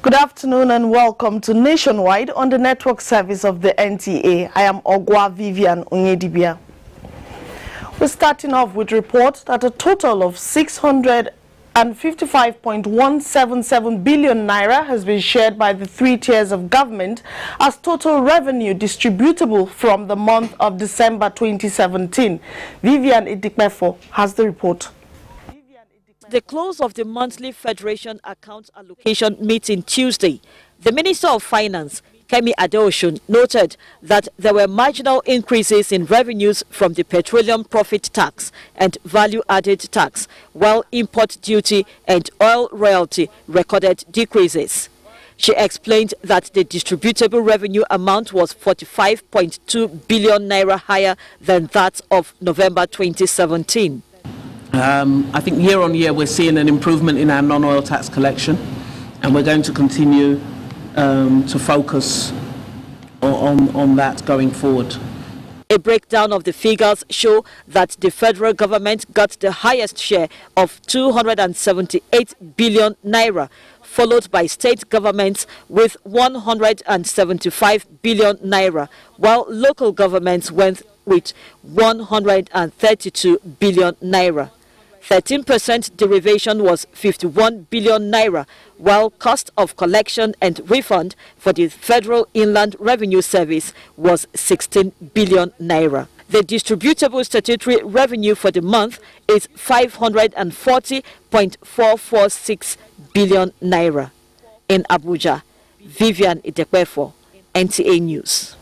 Good afternoon and welcome to Nationwide on the network service of the NTA. I am Ogwa Vivian. We're starting off with reports that a total of 655.177 billion naira has been shared by the three tiers of government as total revenue distributable from the month of December 2017. Vivian has the report. The close of the monthly Federation Account Allocation meeting Tuesday, the Minister of Finance, Kemi Adeosun, noted that there were marginal increases in revenues from the petroleum profit tax and value-added tax, while import duty and oil royalty recorded decreases. She explained that the distributable revenue amount was 45.2 billion naira higher than that of November 2017. I think year on year we're seeing an improvement in our non-oil tax collection, and we're going to continue to focus on that going forward. A breakdown of the figures show that the federal government got the highest share of 278 billion naira, followed by state governments with 175 billion naira, while local governments went with 132 billion naira. 13% derivation was 51 billion naira, while cost of collection and refund for the Federal Inland Revenue Service was 16 billion naira. The distributable statutory revenue for the month is 540.446 billion naira. In Abuja, Vivian Idekwefo, NTA News.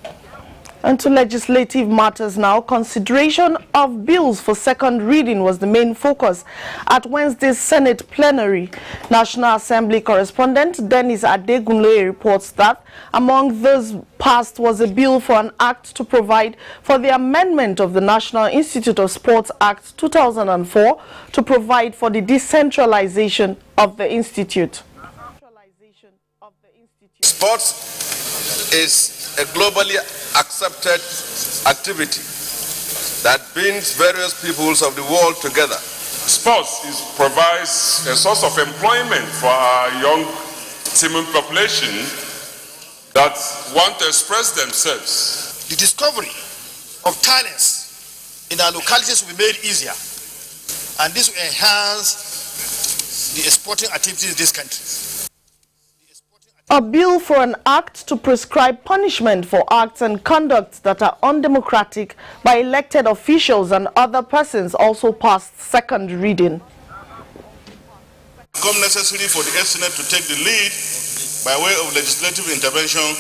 And to legislative matters now, consideration of bills for second reading was the main focus at Wednesday's Senate plenary. National Assembly correspondent Dennis Adegunloye reports that among those passed was a bill for an act to provide for the amendment of the National Institute of Sports Act 2004 to provide for the decentralization of the institute. Sports is a globally accepted activity that brings various peoples of the world together. Sports provides a source of employment for our young teeming population that want to express themselves. The discovery of talents in our localities will be made easier, and this will enhance the sporting activities in this country. A bill for an act to prescribe punishment for acts and conducts that are undemocratic by elected officials and other persons also passed second reading. Become necessary for the Senate to take the lead by way of legislative intervention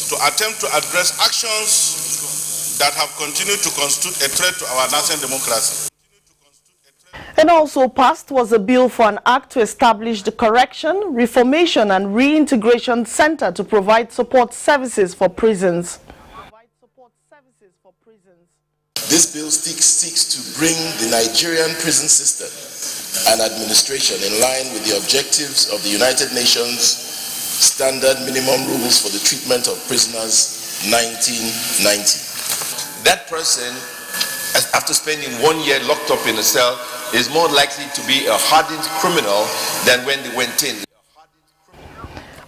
to attempt to address actions that have continued to constitute a threat to our national democracy. And also passed was a bill for an act to establish the Correction, Reformation and Reintegration Center to provide support services for prisons. This bill seeks to bring the Nigerian prison system and administration in line with the objectives of the United Nations Standard Minimum Rules for the Treatment of Prisoners 1990. That person, after spending 1 year locked up in a cell, is more likely to be a hardened criminal than when they went in.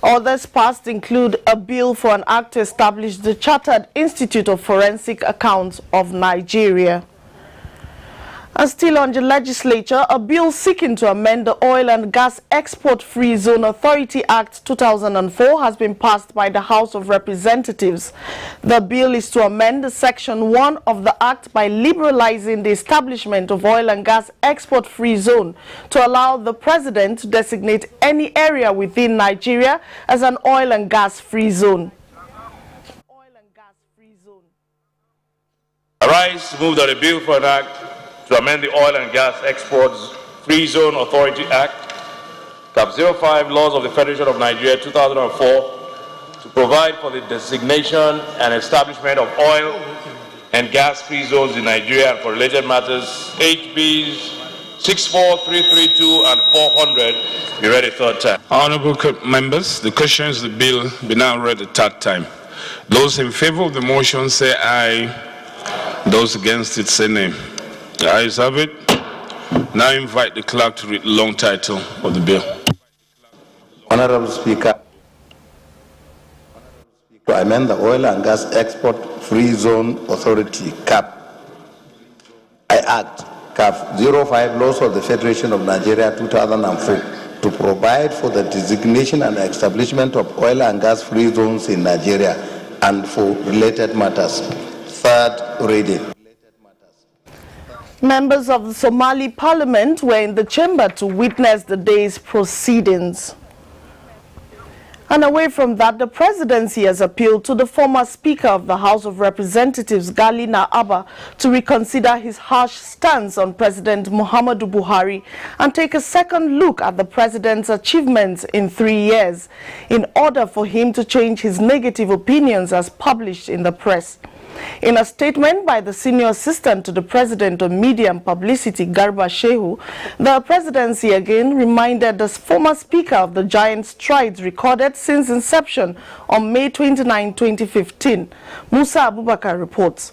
Others passed include a bill for an act to establish the Chartered Institute of Forensic Accounts of Nigeria. And still on the legislature, a bill seeking to amend the Oil and Gas Export-Free Zone Authority Act 2004 has been passed by the House of Representatives. The bill is to amend Section 1 of the Act by liberalizing the establishment of Oil and Gas Export-Free Zone to allow the President to designate any area within Nigeria as an oil and gas-free zone. I rise to move that a bill for an act to amend the Oil and Gas Exports Free Zone Authority Act, Cap 05, Laws of the Federation of Nigeria 2004, to provide for the designation and establishment of oil and gas-free zones in Nigeria and for related matters, HBs 64332 and 400, be read a third time. Honorable members, the questions of the bill be now read a third time. Those in favor of the motion say aye. Those against it say nay. The ayes have it. Now invite the clerk to read the long title of the bill. Honorable Speaker, to amend the Oil and Gas Export Free Zone Authority (CAP) Act (CAP) 05 Laws of the Federation of Nigeria 2004 to provide for the designation and establishment of oil and gas free zones in Nigeria and for related matters. Third reading. Members of the Somali Parliament were in the chamber to witness the day's proceedings. And away from that, the presidency has appealed to the former Speaker of the House of Representatives, Gali Abba, to reconsider his harsh stance on President Muhammadu Buhari and take a second look at the president's achievements in 3 years in order for him to change his negative opinions as published in the press. In a statement by the senior assistant to the president on media and publicity, Garba Shehu, the presidency again reminded the former speaker of the giant strides recorded since inception on May 29, 2015. Musa Abubakar reports.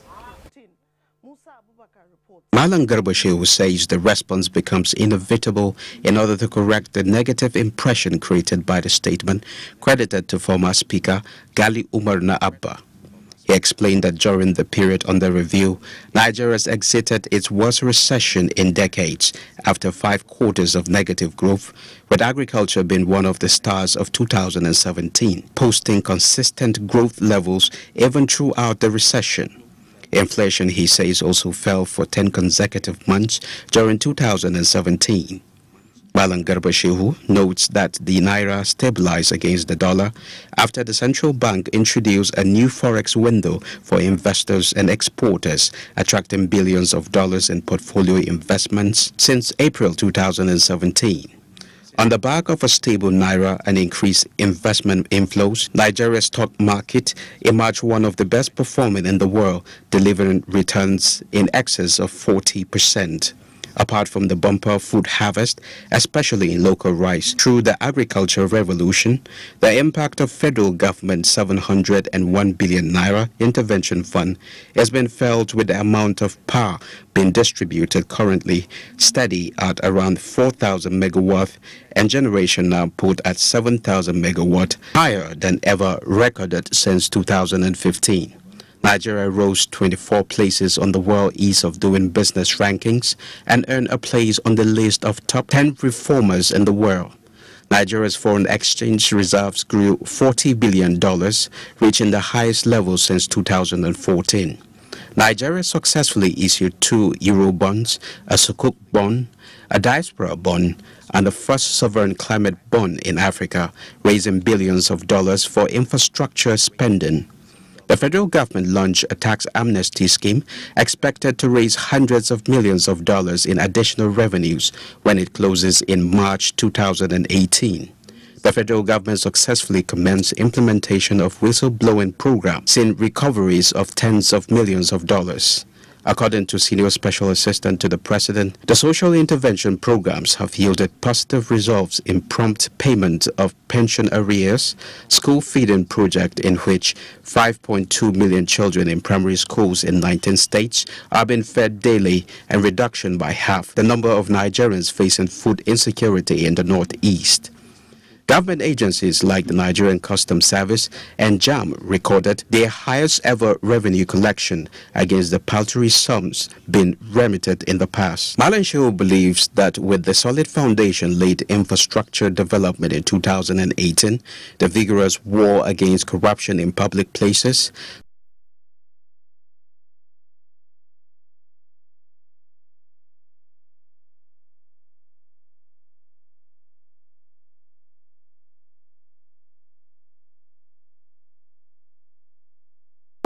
Malam Garba Shehu says the response becomes inevitable in order to correct the negative impression created by the statement credited to former Speaker Gali Umar Abba. He explained that during the period under review, Nigeria has exited its worst recession in decades after 5 quarters of negative growth, with agriculture being one of the stars of 2017, posting consistent growth levels even throughout the recession. Inflation, he says, also fell for 10 consecutive months during 2017. Malam Garba Shehu notes that the Naira stabilized against the dollar after the central bank introduced a new forex window for investors and exporters, attracting billions of dollars in portfolio investments since April 2017. On the back of a stable Naira and increased investment inflows, Nigeria's stock market emerged one of the best performing in the world, delivering returns in excess of 40%. Apart from the bumper food harvest, especially in local rice, through the agricultural revolution, the impact of federal government's 701 billion naira intervention fund has been felt, with the amount of power being distributed currently steady at around 4,000 megawatt and generation output at 7,000 megawatt, higher than ever recorded since 2015. Nigeria rose 24 places on the World Ease of Doing Business rankings and earned a place on the list of top 10 reformers in the world. Nigeria's foreign exchange reserves grew $40 billion, reaching the highest level since 2014. Nigeria successfully issued 2 Euro bonds, a Sukuk bond, a diaspora bond, and the first sovereign climate bond in Africa, raising billions of dollars for infrastructure spending. The federal government launched a tax amnesty scheme expected to raise hundreds of millions of dollars in additional revenues when it closes in March 2018. The federal government successfully commenced implementation of whistleblowing programs, seeing recoveries of tens of millions of dollars. According to Senior Special Assistant to the President, the social intervention programs have yielded positive results in prompt payment of pension arrears, school feeding project in which 5.2 million children in primary schools in 19 states are being fed daily, and reduction by half the number of Nigerians facing food insecurity in the Northeast. Government agencies like the Nigerian Customs Service and JAM recorded their highest ever revenue collection against the paltry sums being remitted in the past. Malan Shehu believes that with the solid foundation laid infrastructure development in 2018, the vigorous war against corruption in public places,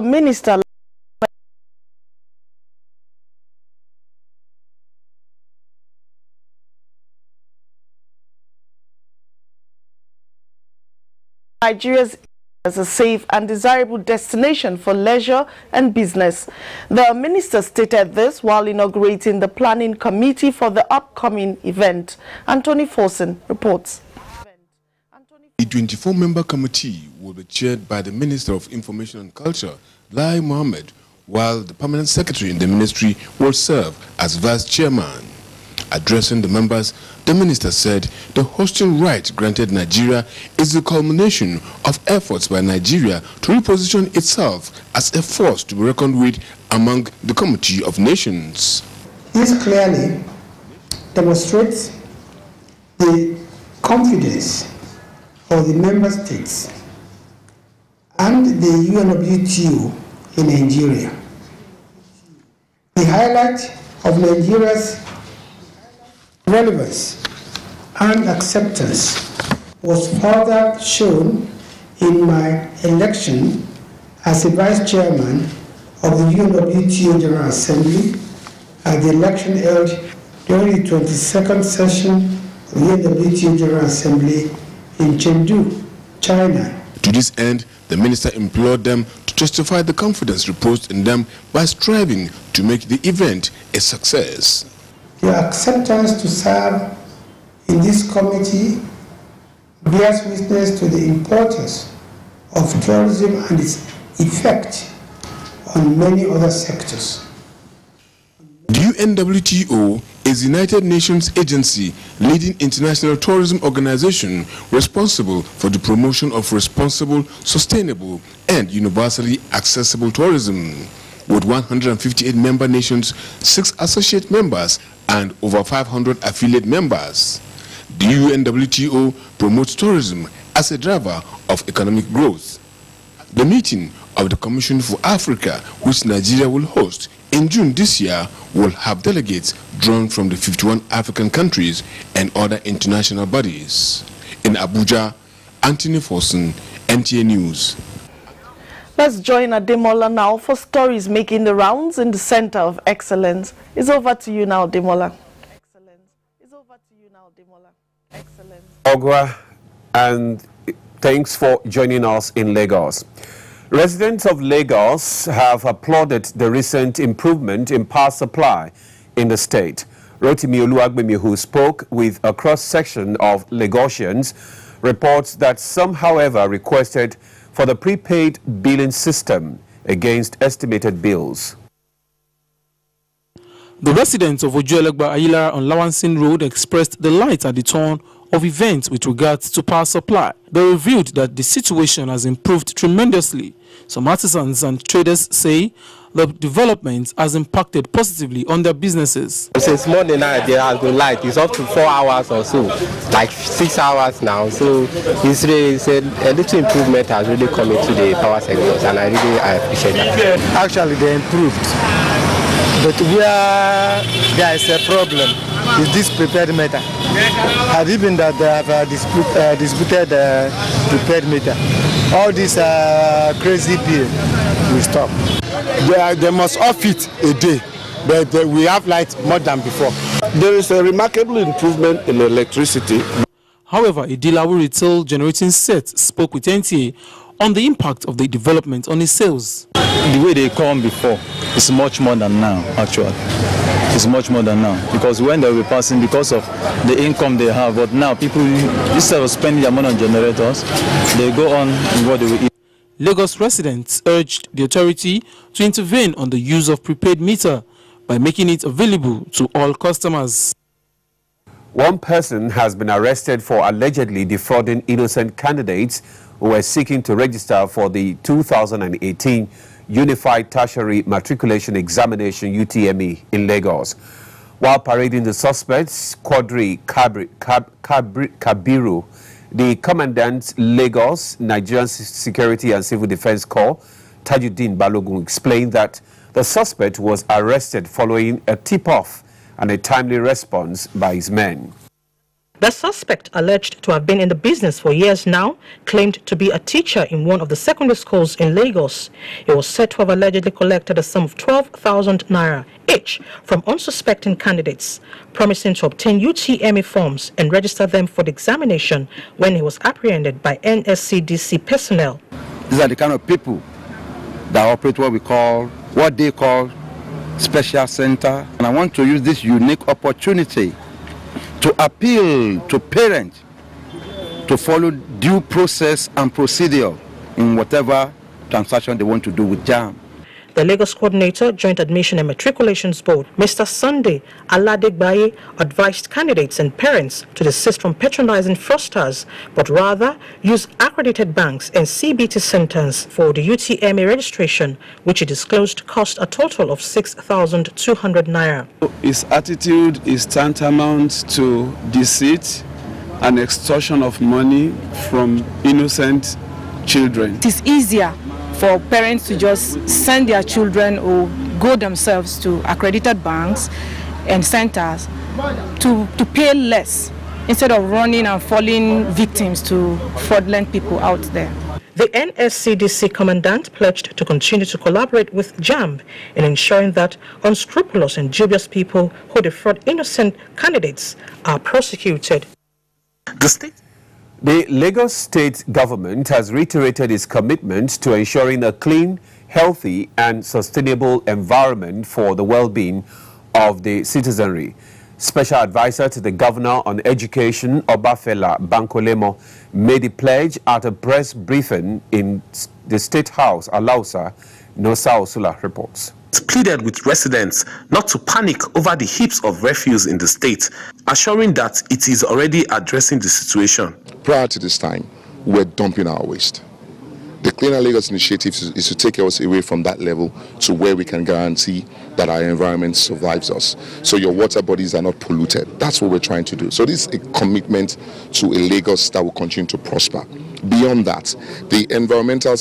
Minister Nigeria's as a safe and desirable destination for leisure and business. The minister stated this while inaugurating the planning committee for the upcoming event. Anthony Forson reports. The 24-member committee will be chaired by the Minister of Information and Culture, Lai Mohammed, while the permanent secretary in the ministry will serve as vice chairman. Addressing the members, the minister said the hosting right granted Nigeria is the culmination of efforts by Nigeria to reposition itself as a force to be reckoned with among the community of nations. This clearly demonstrates the confidence of the member states and the UNWTO in Nigeria. The highlight of Nigeria's relevance and acceptance was further shown in my election as a vice chairman of the UNWTO General Assembly at the election held during the 22nd session of the UNWTO General Assembly in Chengdu, China. To this end, the minister implored them to justify the confidence reposed in them by striving to make the event a success. Your acceptance to serve in this committee bears witness to the importance of tourism and its effect on many other sectors. The UNWTO is the United Nations agency leading international tourism organization responsible for the promotion of responsible, sustainable, and universally accessible tourism. With 158 member nations, 6 associate members, and over 500 affiliate members. The UNWTO promotes tourism as a driver of economic growth. The meeting of the Commission for Africa, which Nigeria will host in June this year, will have delegates drawn from the 51 African countries and other international bodies. In Abuja, Anthony Forson, NTA News. Let's join Ademola now for stories making the rounds in the Center of Excellence. It's over to you now, Ademola. Excellence. It's over to you now, Ademola. Excellence. Ogwa, and thanks for joining us in Lagos. Residents of Lagos have applauded the recent improvement in power supply in the state. Rotimi Oluwagbemi, who spoke with a cross-section of Lagosians, reports that some, however, requested for the prepaid billing system against estimated bills. The residents of Ojuelegba Ayila on Lawansin Road expressed delight at the turn of events with regards to power supply. They revealed that the situation has improved tremendously. Some artisans and traders say the development has impacted positively on their businesses. Since morning now, there has been light. It's up to 4 hours or so, like 6 hours now. So it's a little improvement has really come into the power sectors, and I appreciate that. Actually, they improved. But where there is a problem is this prepared meter. Had it been that they have disputed prepared meter, all this crazy bill will stop. They must off it a day, but we have light more than before. There is a remarkable improvement in electricity. However, a dealer who retail generating sets spoke with NTA on the impact of the development on his sales. The way they come before is much more than now, actually. It's much more than now, because when they were passing, because of the income they have, but now people, instead of spending their money on generators, they go on in what they will eat. Lagos residents urged the authority to intervene on the use of prepaid meter by making it available to all customers. One person has been arrested for allegedly defrauding innocent candidates who were seeking to register for the 2018 Unified Tertiary Matriculation Examination UTME in Lagos. While parading the suspects, Quadri Kabiru, the Commandant Lagos Nigerian Security and Civil Defense Corps, Tajuddin Balogun, explained that the suspect was arrested following a tip-off and a timely response by his men. The suspect, alleged to have been in the business for years now, claimed to be a teacher in one of the secondary schools in Lagos. He was said to have allegedly collected a sum of 12,000 naira each from unsuspecting candidates, promising to obtain UTME forms and register them for the examination when he was apprehended by NSCDC personnel. These are the kind of people that operate what they call special center, and I want to use this unique opportunity to appeal to parents to follow due process and procedure in whatever transaction they want to do with JAMB. The Lagos Coordinator, Joint Admission and Matriculations Board, Mr. Sunday Aladegbaye, advised candidates and parents to desist from patronizing fraudsters, but rather use accredited banks and CBT centers for the UTME registration, which he disclosed cost a total of 6,200 naira. His attitude is tantamount to deceit and extortion of money from innocent children. It is easier for parents to just send their children or go themselves to accredited banks and centers to pay less instead of running and falling victims to fraudulent people out there. The NSCDC commandant pledged to continue to collaborate with JAMB in ensuring that unscrupulous and dubious people who defraud innocent candidates are prosecuted. The Lagos state government has reiterated its commitment to ensuring a clean, healthy and sustainable environment for the well-being of the citizenry. Special advisor to the governor on education, Obafela Bankolemo, made the pledge at a press briefing in the State House, Alausa. Nosa Osula reports. Pleaded with residents not to panic over the heaps of refuse in the state, assuring that it is already addressing the situation. Prior to this time, we're dumping our waste. The Cleaner Lagos initiative is to take us away from that level to where we can guarantee that our environment survives us. So your water bodies are not polluted. That's what we're trying to do. So this is a commitment to a Lagos that will continue to prosper. Beyond that, the environmental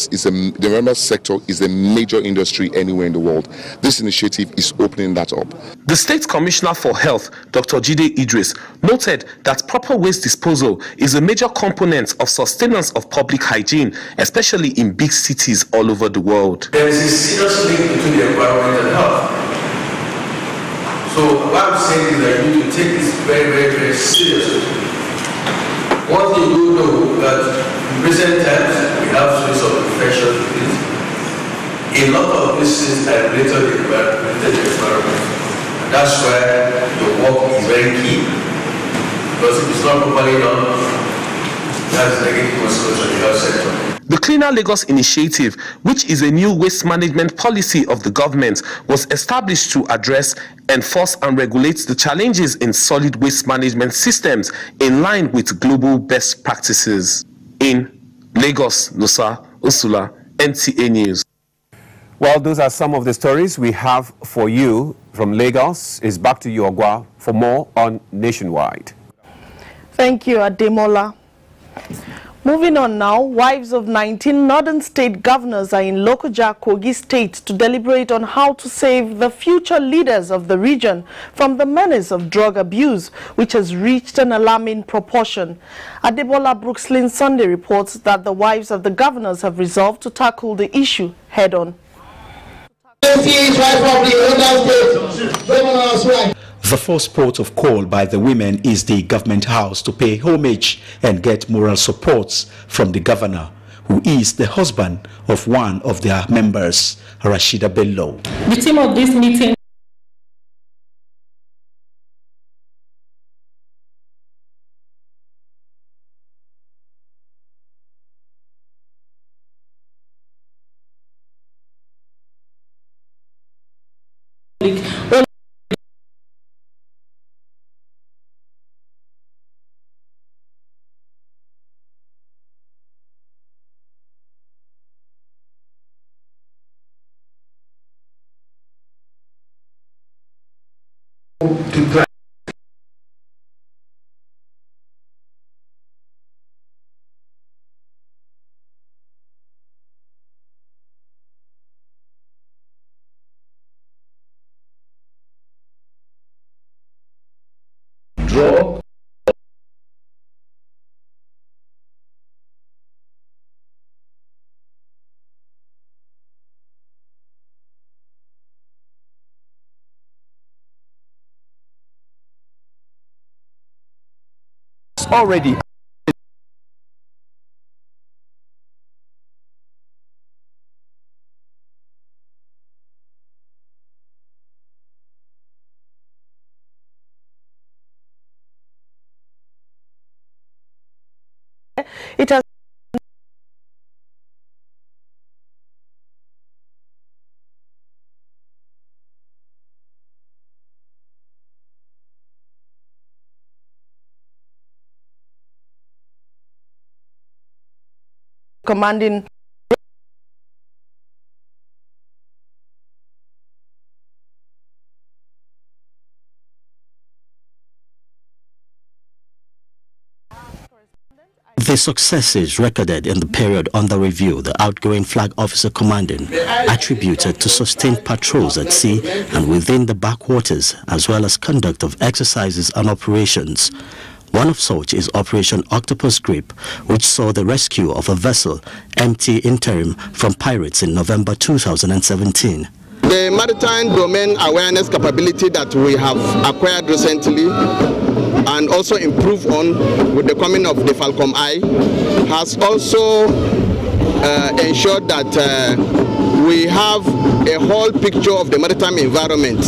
sector is a major industry anywhere in the world. This initiative is opening that up. The State Commissioner for Health, Dr. Jide Idris, noted that proper waste disposal is a major component of sustenance of public hygiene, especially in big cities all over the world. There is a serious link between the environment and health. So what I'm saying is that you need to take this very, very, very seriously. One thing you know that in recent times we have stories of infectious disease. A lot of these things are related to the environment. And that's why your work is very key. Because if it's not properly done, that's negative consequences on the health sector. The Cleaner Lagos initiative, which is a new waste management policy of the government, was established to address, enforce and regulate the challenges in solid waste management systems in line with global best practices. In Lagos, Nosa Osula, NTA News. Well, those are some of the stories we have for you from Lagos. It's back to you, Ogwa, for more on Nationwide. Thank you, Ademola. Moving on now, wives of 19 northern state governors are in Lokoja, Kogi State to deliberate on how to save the future leaders of the region from the menace of drug abuse, which has reached an alarming proportion. Adebola Brookslyn Sunday reports that the wives of the governors have resolved to tackle the issue head-on. The first port of call by the women is the government house to pay homage and get moral supports from the governor, who is the husband of one of their members, Rashida Bello. The theme of this meeting Draw. Already. It has commanding The successes recorded in the period under review, the outgoing flag officer commanding attributed to sustained patrols at sea and within the backwaters, as well as conduct of exercises and operations. One of such is Operation Octopus Grip, which saw the rescue of a vessel, MT Interim, from pirates in November 2017. The maritime domain awareness capability that we have acquired recently and also improved on with the coming of the Falcom Eye has also ensured that we have a whole picture of the maritime environment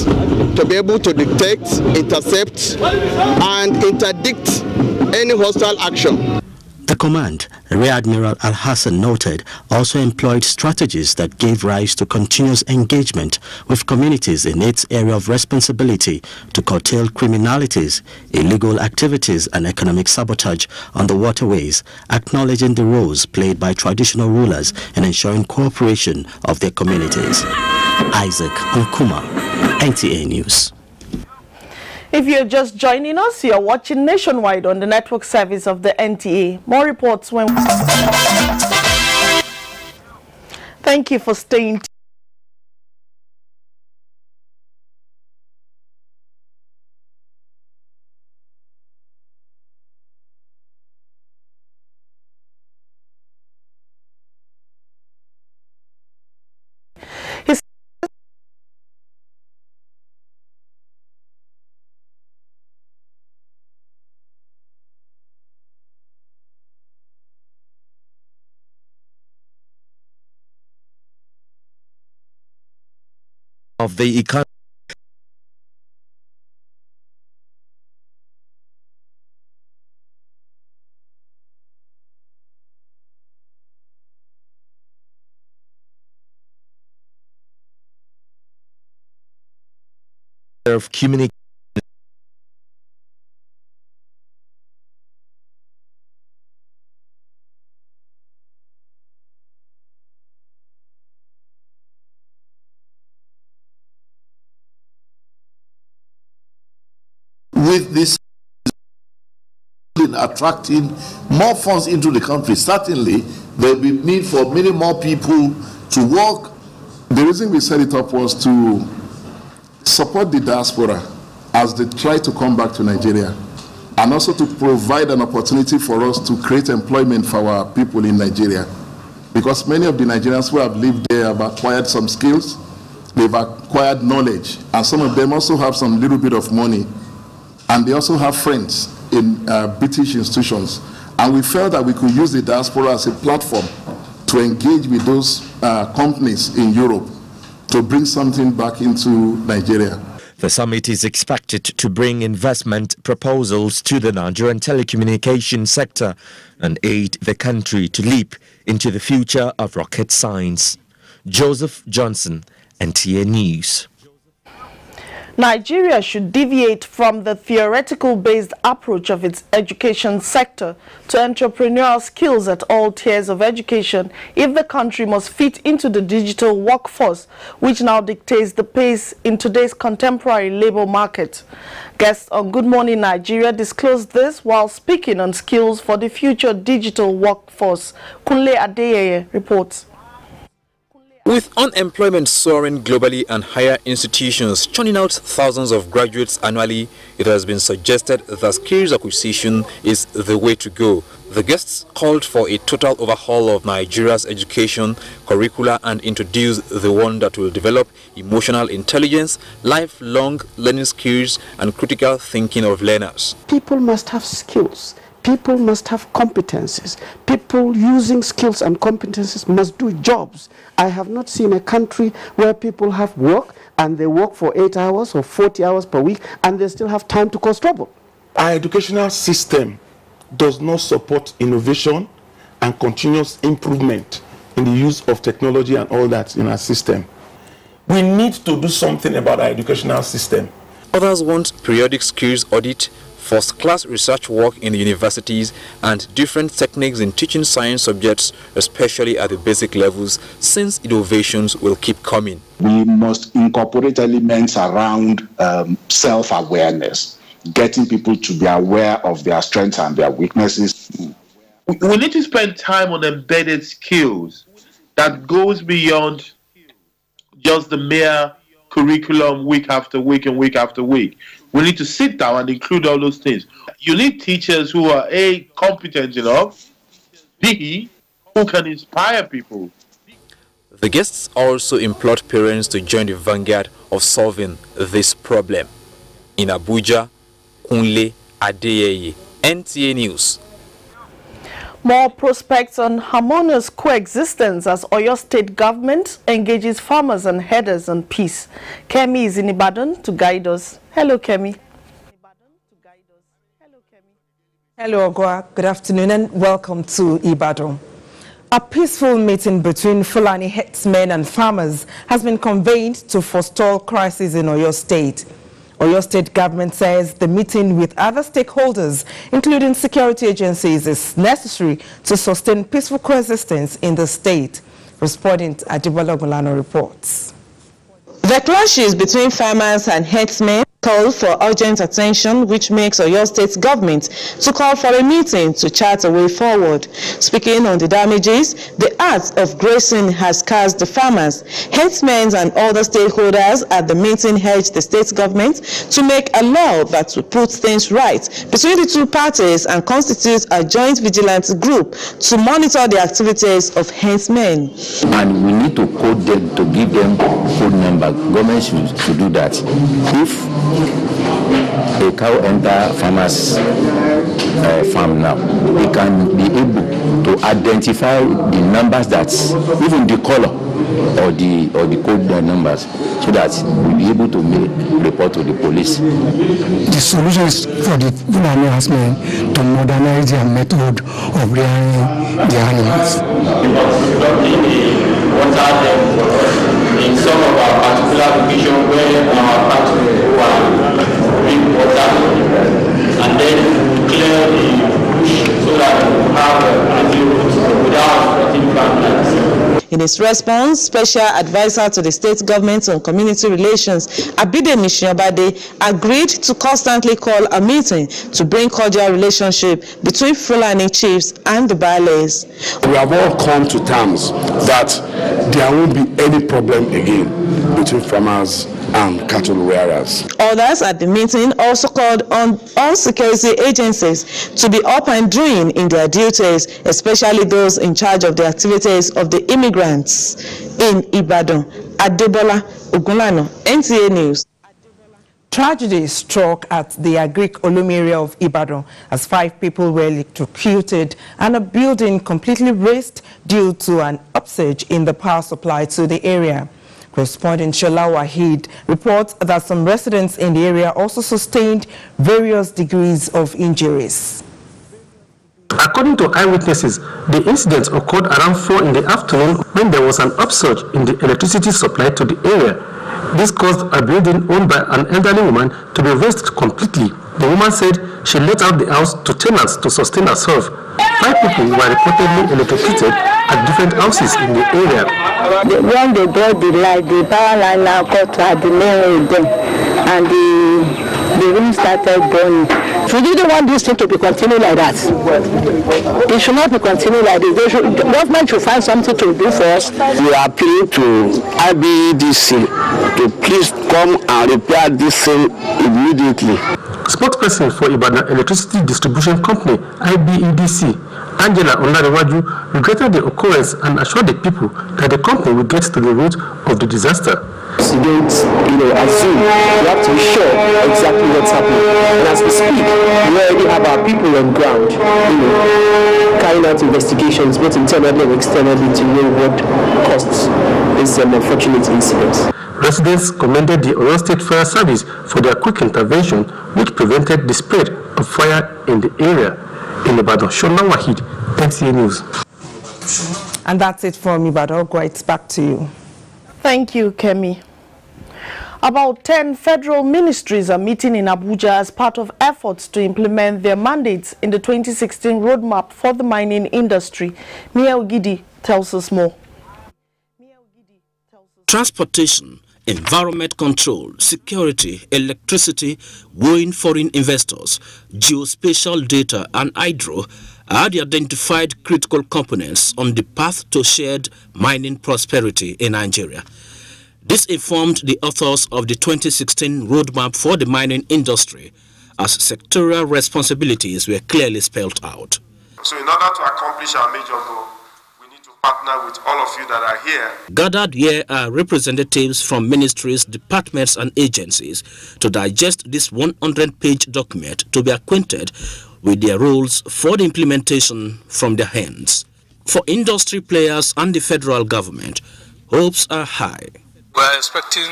to be able to detect, intercept and interdict any hostile action. The command, Rear Admiral Al-Hassan noted, also employed strategies that gave rise to continuous engagement with communities in its area of responsibility to curtail criminalities, illegal activities and economic sabotage on the waterways, acknowledging the roles played by traditional rulers in ensuring cooperation of their communities. Isaac Nkuma, NTA News. If you're just joining us, you're watching Nationwide on the network service of the NTA. More reports when... Thank you for staying tuned. Of the economy. Of communication. With this attracting more funds into the country, certainly there will be need for many more people to work. The reason we set it up was to support the diaspora as they try to come back to Nigeria, and also to provide an opportunity for us to create employment for our people in Nigeria. Because many of the Nigerians who have lived there have acquired some skills, they've acquired knowledge, and some of them also have some little bit of money, and they also have friends in British institutions. And we felt that we could use the diaspora as a platform to engage with those companies in Europe to bring something back into Nigeria. The summit is expected to bring investment proposals to the Nigerian telecommunications sector and aid the country to leap into the future of rocket science. Joseph Johnson, NTA News. Nigeria should deviate from the theoretical-based approach of its education sector to entrepreneurial skills at all tiers of education if the country must fit into the digital workforce, which now dictates the pace in today's contemporary labor market. Guests on Good Morning Nigeria disclosed this while speaking on skills for the future digital workforce. Kunle Adeyeye reports. With unemployment soaring globally and higher institutions churning out thousands of graduates annually, it has been suggested that skills acquisition is the way to go. The guests called for a total overhaul of Nigeria's education curricula and introduced the one that will develop emotional intelligence, lifelong learning skills, and critical thinking of learners. People must have skills. People must have competencies. People using skills and competencies must do jobs. I have not seen a country where people have work and they work for 8 hours or 40 hours per week and they still have time to cause trouble. Our educational system does not support innovation and continuous improvement in the use of technology and all that in our system. We need to do something about our educational system. Others want periodic skills audit, first-class research work in the universities, and different techniques in teaching science subjects, especially at the basic levels, since innovations will keep coming. We must incorporate elements around self-awareness, getting people to be aware of their strengths and their weaknesses. We need to spend time on embedded skills that goes beyond just the mere curriculum week after week and week after week. We need to sit down and include all those things. You need teachers who are A, competent enough, B, who can inspire people. The guests also implored parents to join the vanguard of solving this problem. In Abuja, Kunle Adeyeye, NTA News. More prospects on harmonious coexistence as Oyo State government engages farmers and herders on peace. Kemi is in Ibadan to guide us. Hello, Kemi. Hello, Ogwa. Good afternoon and welcome to Ibadan. A peaceful meeting between Fulani herdsmen and farmers has been convened to forestall crisis in Oyo State. Oyo State government says the meeting with other stakeholders, including security agencies, is necessary to sustain peaceful coexistence in the state. Respondent Ajibola Gulano reports. The clashes between farmers and herdsmen call for urgent attention, which makes Oyo State government to call for a meeting to chart a way forward. Speaking on the damages, the act of grazing has scarred the farmers. Herdsmen and other stakeholders at the meeting urged the state government to make a law that will put things right between the two parties and constitute a joint vigilance group to monitor the activities of herdsmen. And we need to code them to give them code number. Government should do that. If a cow enter farmer's farm now, they can be able to identify the numbers, that even the color or the code numbers, so that we'll be able to make report to the police. The solution is for the Fulani herdsmen to modernize their method of rearing the animals. In some of our particular locations where our cattle are being water, and then clear the bush so that we have a route without hurting farmlands. In his response, Special Advisor to the State Government on Community Relations, Abidemi Shiobade, agreed to constantly call a meeting to bring cordial relationship between Fulani chiefs and the Bales. We have all come to terms that there won't be any problem again between farmers and cattle rearers. Others at the meeting also called on all security agencies to be up and doing in their duties, especially those in charge of the activities of the immigrants in Ibadan. Adebola Ogunlano, NTA News. Tragedy struck at the Agric Olumi area of Ibadan as 5 people were electrocuted and a building completely razed due to an upsurge in the power supply to the area. Correspondent Shola Wahid reports that some residents in the area also sustained various degrees of injuries. According to eyewitnesses, the incident occurred around 4 in the afternoon when there was an upsurge in the electricity supply to the area. This caused a building owned by an elderly woman to be razed completely. The woman said she let out the house to tenants to sustain herself. 5 people were reportedly electrocuted at different houses in the area. When they brought the light, the power line now got to the main with them, and the room started burning. We didn't want this thing to be continued like that. It should not be continued like this. The government should find something to do for us. We are appealing to IBEDC to please come and repair this thing immediately. Spokesperson for Ibadan Electricity Distribution Company, IBEDC, Angela Onarewaju, regretted the occurrence and assured the people that the company will get to the root of the disaster. You don't, assume. You have to be sure exactly what's happening. And as we speak, we already have our people on ground, carrying out investigations, both internally and externally, to know what caused this unfortunate incident. Residents commended the Oyo State Fire Service for their quick intervention, which prevented the spread of fire in the area. In Ibadan, Shola Wahid, NTA News. And that's it from Ibadan. Ogwa, it's back to you. Thank you, Kemi. About 10 federal ministries are meeting in Abuja as part of efforts to implement their mandates in the 2016 roadmap for the mining industry. Mia Ogidi tells us more. Transportation, environment control, security, electricity, wooing foreign investors, geospatial data and hydro are the identified critical components on the path to shared mining prosperity in Nigeria. This informed the authors of the 2016 roadmap for the mining industry as sectorial responsibilities were clearly spelled out. So in order to accomplish our major goal, partner with all of you that are here. Gathered here are representatives from ministries, departments and agencies to digest this 100-page document to be acquainted with their roles for the implementation from their hands. For industry players and the federal government, hopes are high. We are expecting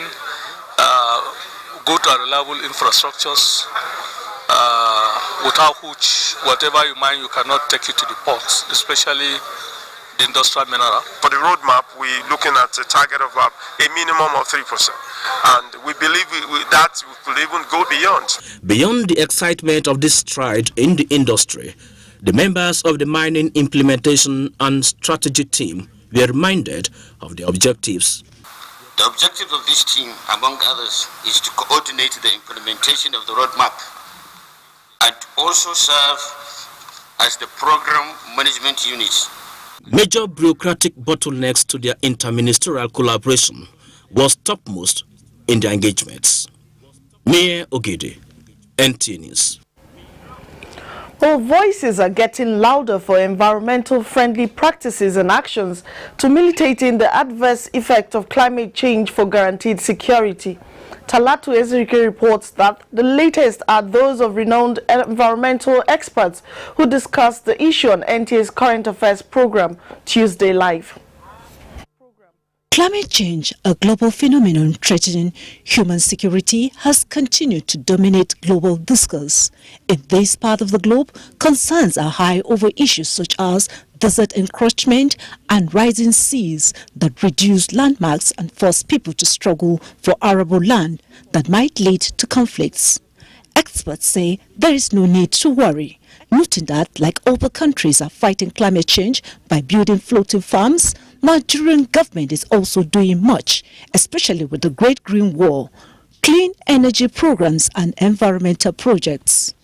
good and reliable infrastructures without which whatever you mine you cannot take it to the ports, especially the industrial mineral. For the roadmap, we're looking at a target of a minimum of 3%. And we believe that we could even go beyond. Beyond the excitement of this stride in the industry, the members of the Mining Implementation and Strategy team were reminded of the objectives. The objective of this team, among others, is to coordinate the implementation of the roadmap and also serve as the program management unit. Major bureaucratic bottlenecks to their interministerial collaboration was topmost in their engagements. Mayor Ogede, NTA News. Well, voices are getting louder for environmental friendly practices and actions to militate in the adverse effect of climate change for guaranteed security. Talatu Ezirike reports that the latest are those of renowned environmental experts who discussed the issue on NTA's Current Affairs program, Tuesday Live. Climate change, a global phenomenon threatening human security, has continued to dominate global discourse. In this part of the globe, concerns are high over issues such as desert encroachment and rising seas that reduce landmarks and force people to struggle for arable land that might lead to conflicts. Experts say there is no need to worry, noting that, like other countries are fighting climate change by building floating farms, Nigerian government is also doing much, especially with the Great Green Wall, clean energy programs and environmental projects.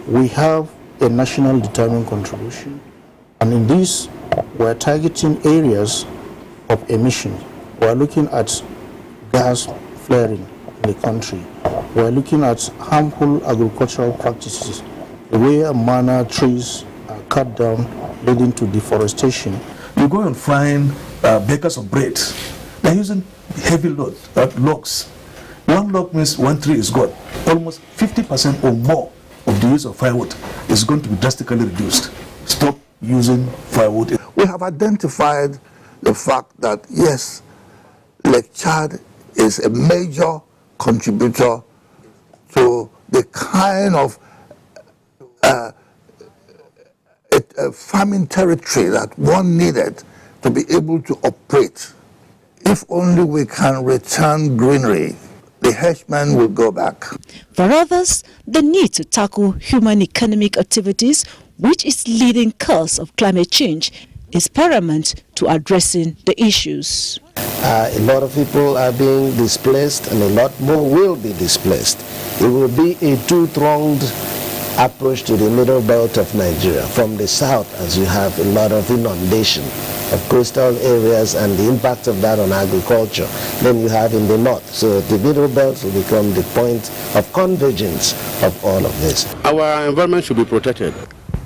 We have a national determined contribution, and in this we are targeting areas of emission. We are looking at gas flaring in the country. We are looking at harmful agricultural practices, the way and manner trees are cut down, leading to deforestation. You go and find bakers of bread. They're using heavy logs. One log means one tree is gone. Almost 50% or more of the use of firewood is going to be drastically reduced. Stop using firewood. We have identified the fact that, yes, Lake Chad is a major contributor to the kind of farming territory that one needed to be able to operate If only we can return greenery, the herdsmen will go back. For others, the need to tackle human economic activities, which is leading cause of climate change, is paramount to addressing the issues. A lot of people are being displaced and a lot more will be displaced. It will be a two-pronged approach to the middle belt of Nigeria. From the south, as you have a lot of inundation of coastal areas and the impact of that on agriculture, then you have in the north. So the middle belt will become the point of convergence of all of this. Our environment should be protected.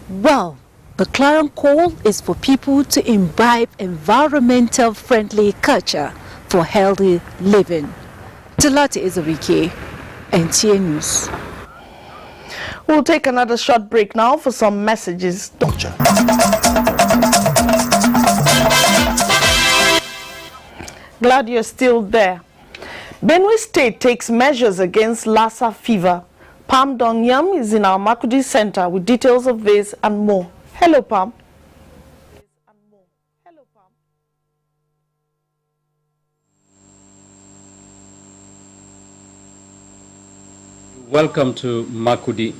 Well, the clarion call is for people to imbibe environmental-friendly culture for healthy living. Talati Ezewike, NTA News. We'll take another short break now for some messages. Glad you're still there. Benue State takes measures against Lassa fever. Pam Dongyam is in our Makudi Center with details of this and more. Hello, Pam. Welcome to Makudi.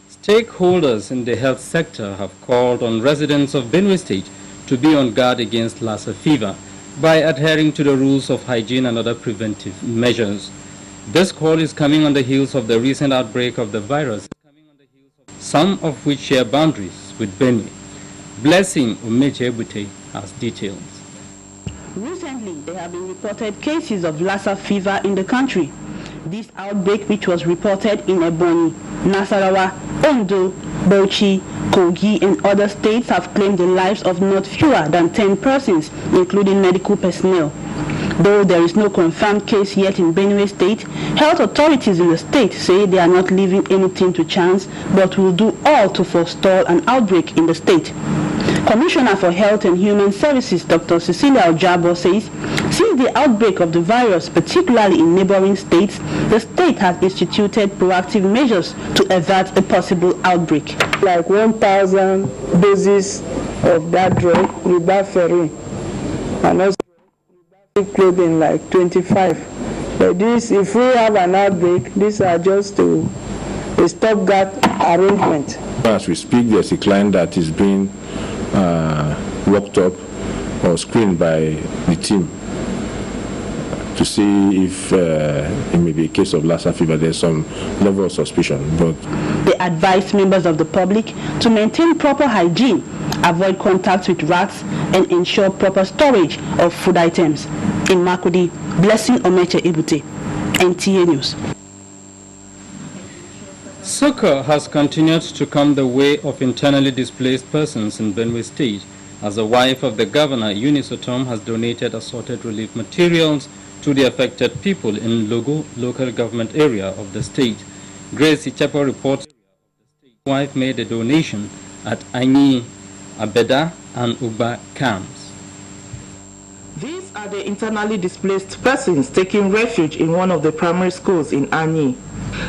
Stakeholders in the health sector have called on residents of Benue State to be on guard against Lassa fever by adhering to the rules of hygiene and other preventive measures. This call is coming on the heels of the recent outbreak of the virus, some of which share boundaries with Benue. Blessing Umeche has details. Recently, there have been reported cases of Lassa fever in the country. This outbreak, which was reported in Ebonyi, Nasarawa, Ondo, Bauchi, Kogi, and other states, have claimed the lives of not fewer than 10 persons, including medical personnel. Though there is no confirmed case yet in Benue State, health authorities in the state say they are not leaving anything to chance, but will do all to forestall an outbreak in the state. Commissioner for Health and Human Services, Dr. Cecilia Ojabo, says since the outbreak of the virus, particularly in neighboring states, the state has instituted proactive measures to avert a possible outbreak. Like 1,000 doses of that drug, ribavirin, and also clothing like 25. But this, if we have an outbreak, these are just a stopgap arrangement. As we speak, there's a client that is being worked up or screened by the team to see if it may be a case of Lassa fever. There's some level of suspicion, but they advise members of the public to maintain proper hygiene, avoid contact with rats, and ensure proper storage of food items. In Makudi, Blessing Omeche Ibute, NTA News. Succor has continued to come the way of internally displaced persons in Benue State, as the wife of the governor, Eunice Otom, has donated assorted relief materials to the affected people in Logo local government area of the state. Grace Ichapo reports the wife made a donation at Anyi, Abeda, and Ogwa camps. These are the internally displaced persons taking refuge in one of the primary schools in Anyi.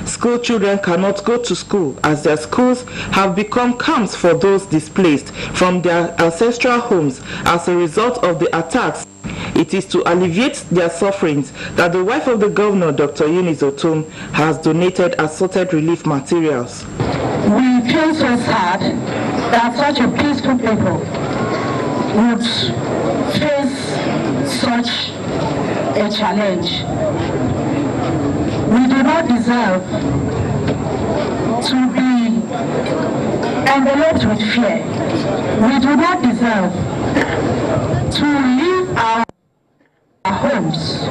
School children cannot go to school as their schools have become camps for those displaced from their ancestral homes as a result of the attacks. It is to alleviate their sufferings that the wife of the governor, Dr. Eunice Otom, has donated assorted relief materials. We feel so sad that such a peaceful people would face such a challenge. We do not deserve to be enveloped with fear. We do not deserve to leave our homes.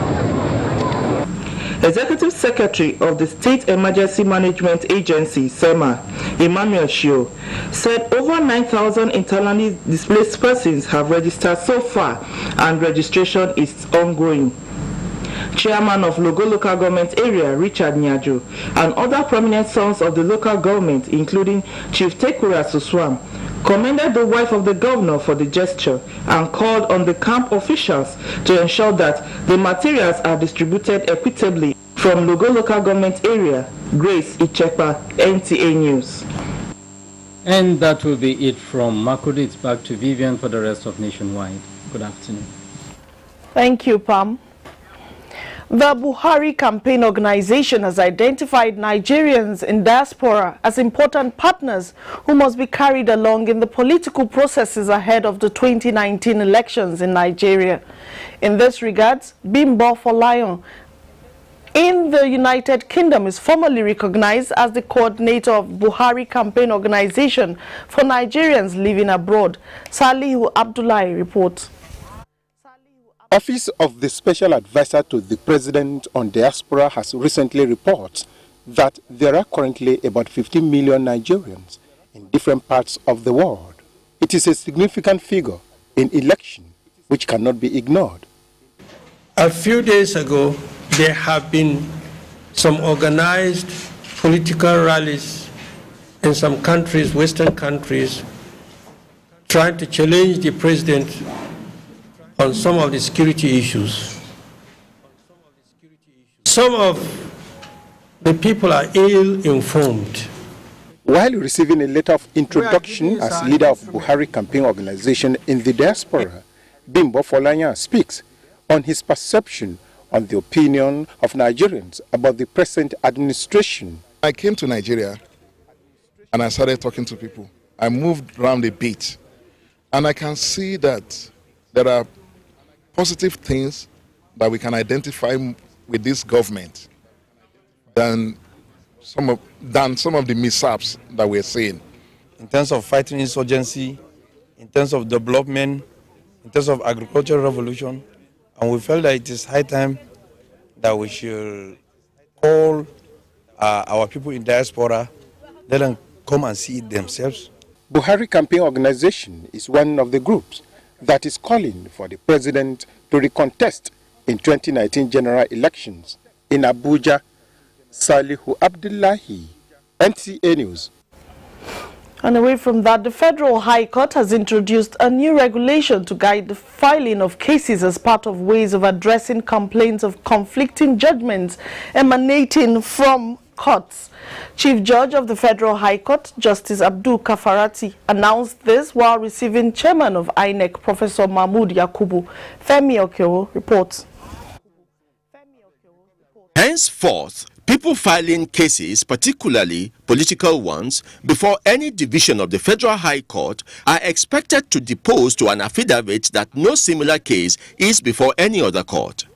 Executive Secretary of the State Emergency Management Agency, SEMA, Emmanuel Shio, said over 9,000 internally displaced persons have registered so far and registration is ongoing. Chairman of Logo local government area, Richard Nyajo, and other prominent sons of the local government, including Chief Tekura Suswam, commended the wife of the governor for the gesture and called on the camp officials to ensure that the materials are distributed equitably. From Logo local government area, Grace Ichepa, NTA News. And that will be it from Makudi. It's back to Vivian for the rest of Nationwide. Good afternoon. Thank you, Pam. The Buhari Campaign Organization has identified Nigerians in diaspora as important partners who must be carried along in the political processes ahead of the 2019 elections in Nigeria. In this regard, Bimbo Folayan in the United Kingdom is formally recognized as the coordinator of Buhari Campaign Organization for Nigerians living abroad. Salihu Abdullahi reports. Office of the Special Advisor to the President on Diaspora has recently reported that there are currently about 15 million Nigerians in different parts of the world. It is a significant figure in election which cannot be ignored. A few days ago, there have been some organized political rallies in some countries, Western countries, trying to challenge the president on some of the security issues. Some of the people are ill-informed. While receiving a letter of introduction as leader of Buhari Campaign Organization in the diaspora, Bimbo Folayan speaks on his perception on the opinion of Nigerians about the present administration. I came to Nigeria and I started talking to people. I moved around a bit and I can see that there are positive things that we can identify with this government than some of the mishaps that we're seeing. In terms of fighting insurgency, in terms of development, in terms of agricultural revolution, and we felt that it is high time that we should call our people in diaspora, let them come and see it themselves. Buhari Campaign Organization is one of the groups that is calling for the president to recontest in 2019 general elections. In Abuja, Salihu Abdullahi, NTA News. And away from that, the Federal High Court has introduced a new regulation to guide the filing of cases as part of ways of addressing complaints of conflicting judgments emanating from courts. Chief Judge of the Federal High Court, Justice Abdul Kafarati, announced this while receiving Chairman of INEC, Professor Mahmood Yakubu. Femi Okeo reports. Henceforth, people filing cases, particularly political ones, before any division of the Federal High Court are expected to depose to an affidavit that no similar case is before any other court.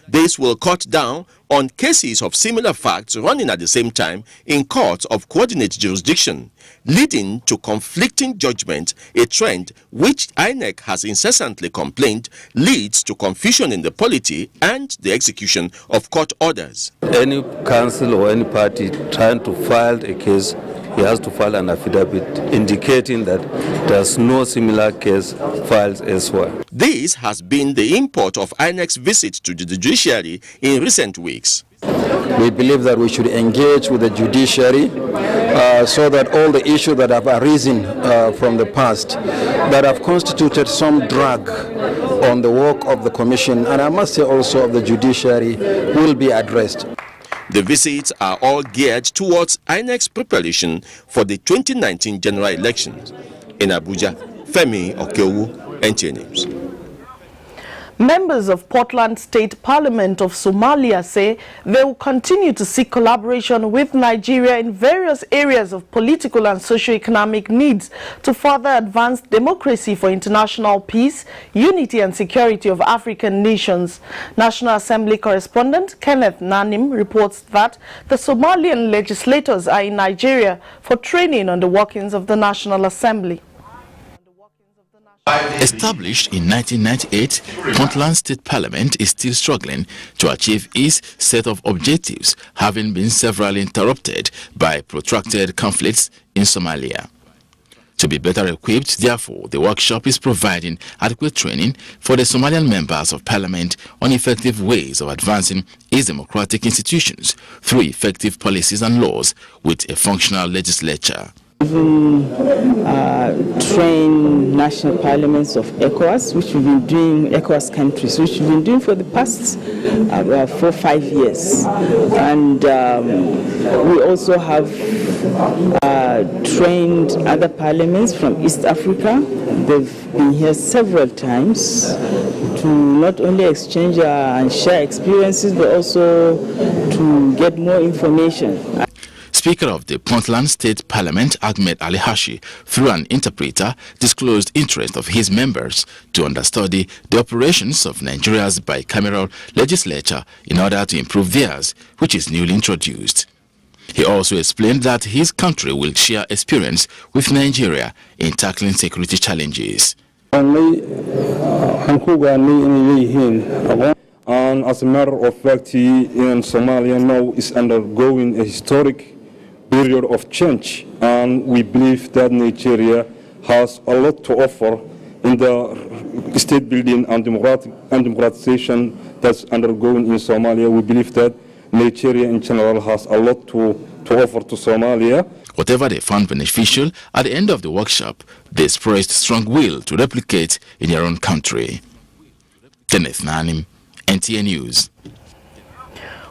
This will cut down on cases of similar facts running at the same time in courts of coordinate jurisdiction, leading to conflicting judgment, a trend which INEC has incessantly complained leads to confusion in the polity and the execution of court orders. Any council or any party trying to file a case, he has to file an affidavit indicating that there's no similar case filed elsewhere. This has been the import of INEC's visit to the judiciary in recent weeks. We believe that we should engage with the judiciary so that all the issues that have arisen from the past that have constituted some drag on the work of the commission, and I must say also of the judiciary, will be addressed. The visits are all geared towards INEC's preparation for the 2019 general elections. In Abuja, Femi Okeowu, NTA News. Members of Portland State Parliament of Somalia say they will continue to seek collaboration with Nigeria in various areas of political and socio-economic needs to further advance democracy for international peace, unity and security of African nations. National Assembly correspondent Kenneth Nanim reports that the Somalian legislators are in Nigeria for training on the workings of the National Assembly. Established in 1998, Puntland State Parliament is still struggling to achieve its set of objectives, having been severally interrupted by protracted conflicts in Somalia. To be better equipped, therefore, the workshop is providing adequate training for the Somalian members of Parliament on effective ways of advancing its democratic institutions through effective policies and laws with a functional legislature. Even train national parliaments of ECOWAS, which we've been doing, ECOWAS countries, which we've been doing for the past 4 or 5 years. And we also have trained other parliaments from East Africa. They've been here several times to not only exchange and share experiences, but also to get more information. Speaker of the Puntland State Parliament, Ahmed Ali Hashi, through an interpreter, disclosed interest of his members to understudy the operations of Nigeria's bicameral legislature in order to improve theirs, which is newly introduced. He also explained that his country will share experience with Nigeria in tackling security challenges. And as a matter of fact, Somalia now is undergoing a historic period of change, and we believe that Nigeria has a lot to offer in the state building and democratization that's undergoing in Somalia. We believe that Nigeria in general has a lot to offer to Somalia. Whatever they found beneficial, at the end of the workshop, they expressed strong will to replicate in their own country. Kenneth Nanim, NTA News.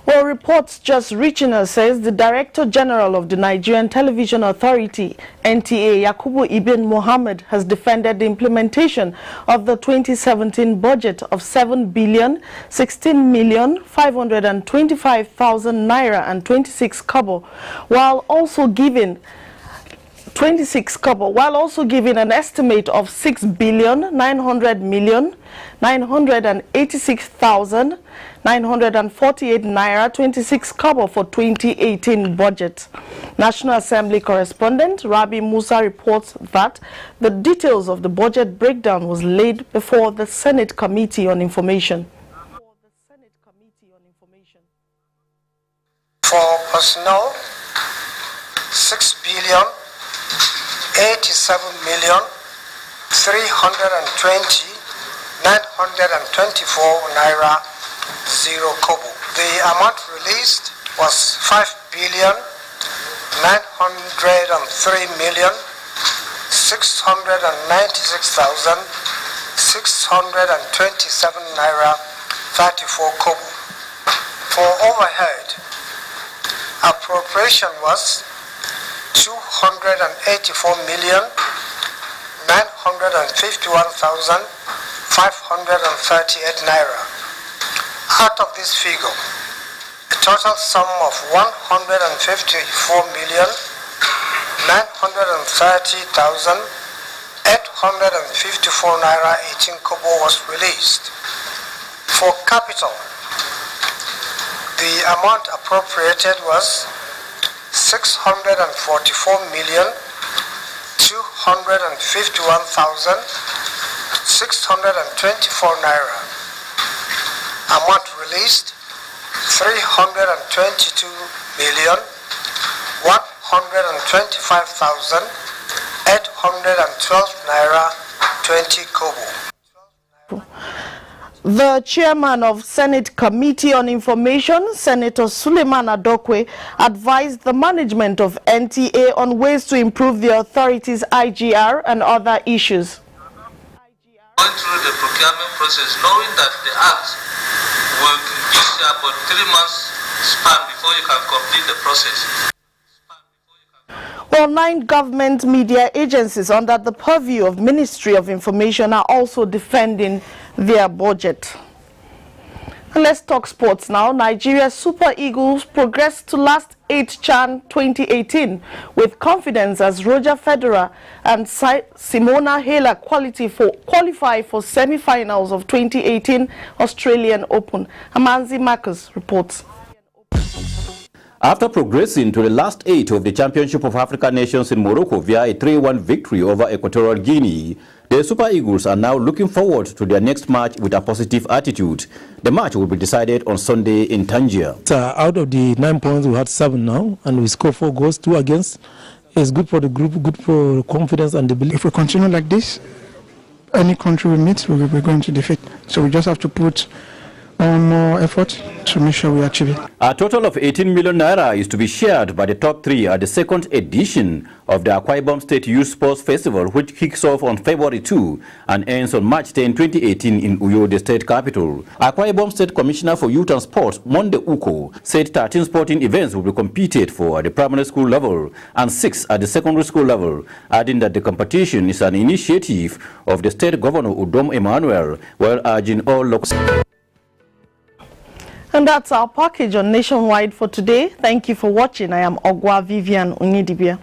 Well, reports just reaching us says the Director General of the Nigerian Television Authority, NTA, Yakubu Ibn Mohammed, has defended the implementation of the 2017 budget of 7,016,525,000 naira and 26 kobo, while also giving an estimate of 6,900,986,948 naira 26 kobo for 2018 budget. National Assembly correspondent Rabi Musa reports that the details of the budget breakdown was laid before the Senate Committee on Information. For personnel, 6,087,320,924 naira 0 kobo. The amount released was 5,903,696,627 naira 34 kobo. For overhead, appropriation was 284,951,538 naira. Out of this figure, a total sum of 154,930,854 naira 18 kobo was released. For capital, the amount appropriated was 644,251,624 naira. Amount released 322,125,812 naira 20 kobo. The chairman of Senate Committee on Information, Senator Suleiman Adokwe, advised the management of NTA on ways to improve the authority's IGR and other issues. Going through the procurement process, knowing that the act will give you about 3 months span before you can complete the process. Well, 9 government media agencies under the purview of Ministry of Information are also defending their budget. And let's talk sports now. Nigeria's Super Eagles progressed to last 8 CHAN 2018 with confidence as Roger Federer and Simona Halep qualify for semi-finals of 2018 Australian Open. Amanzi Marcus reports. After progressing to the last 8 of the Championship of African Nations in Morocco via a 3-1 victory over Equatorial Guinea, the Super Eagles are now looking forward to their next match with a positive attitude. The match will be decided on Sunday in Tangier. Out of the 9 points, we had 7 now, and we scored 4 goals, 2 against. It's good for the group, good for confidence and the belief. If we continue like this, any country we meet, we're going to defeat. So we just have to put more effort to make sure we achieve it. A total of 18 million naira is to be shared by the top three at the second edition of the Akwa Ibom State Youth Sports Festival, which kicks off on February 2 and ends on March 10, 2018 in Uyo, the state capital. Akwa Ibom State Commissioner for Youth and Sports, Monde Uko, said 13 sporting events will be competed for at the primary school level and 6 at the secondary school level, adding that the competition is an initiative of the state governor Udom Emmanuel, while urging all local. And that's our package on Nationwide for today. Thank you for watching. I am Ogwa Vivian Ungidibia.